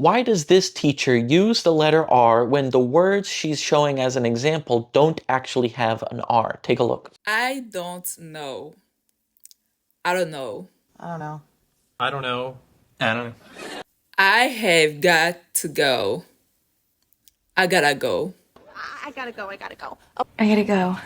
Why does this teacher use the letter R when the words she's showing as an example don't actually have an R? Take a look. I don't know. I don't know. I don't know. I don't know. I don't know. I have got to go. I gotta go. I gotta go. I gotta go. I gotta go.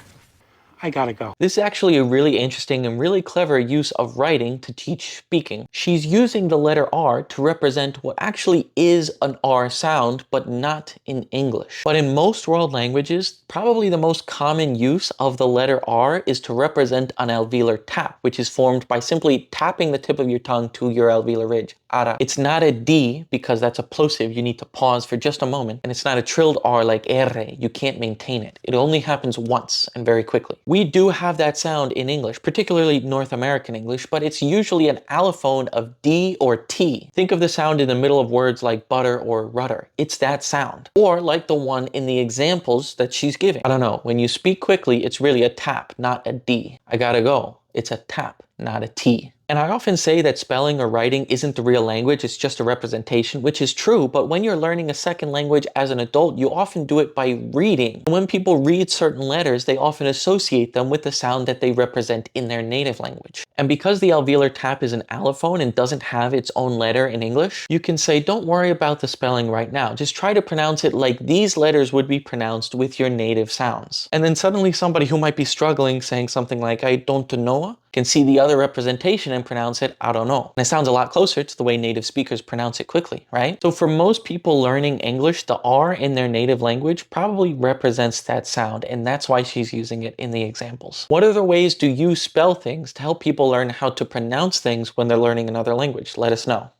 I gotta go. This is actually a really interesting and really clever use of writing to teach speaking. She's using the letter R to represent what actually is an R sound, but not in English. But in most world languages, probably the most common use of the letter R is to represent an alveolar tap, which is formed by simply tapping the tip of your tongue to your alveolar ridge. Ara. It's not a D because that's a plosive. You need to pause for just a moment. And it's not a trilled R like R. You can't maintain it. It only happens once and very quickly. We do have that sound in English, particularly North American English, but it's usually an allophone of D or T. Think of the sound in the middle of words like butter or rudder. It's that sound. Or like the one in the examples that she's giving. I don't know. When you speak quickly, it's really a tap, not a D. I gotta go. It's a tap, not a T. And I often say that spelling or writing isn't the real language, it's just a representation, which is true, but when you're learning a second language as an adult, you often do it by reading. And when people read certain letters, they often associate them with the sound that they represent in their native language. And because the alveolar tap is an allophone and doesn't have its own letter in English, you can say, don't worry about the spelling right now. Just try to pronounce it like these letters would be pronounced with your native sounds. And then suddenly somebody who might be struggling saying something like, I don't know, can see the other representation and pronounce it, I don't know. And it sounds a lot closer to the way native speakers pronounce it quickly, right? So for most people learning English, the R in their native language probably represents that sound, and that's why she's using it in the examples. What other ways do you spell things to help people learn how to pronounce things when they're learning another language? Let us know.